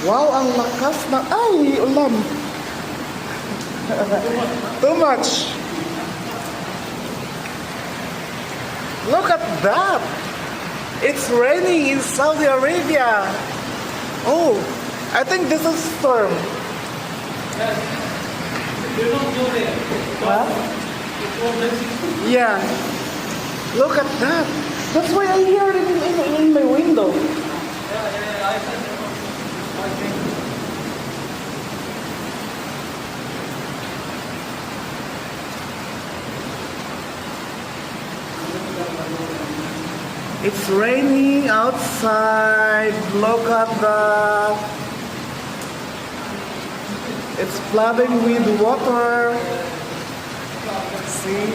Wow, ang lakas na... Ay, ulan. Too much. Look at that. It's raining in Saudi Arabia. Oh, I think this is storm. Yes. You don't go there. Huh? It's all Mexico. Yeah. Look at that. That's why I hear it in my window. Yeah, I said, I think. It's raining outside. Look at that. It's flooding with water. See?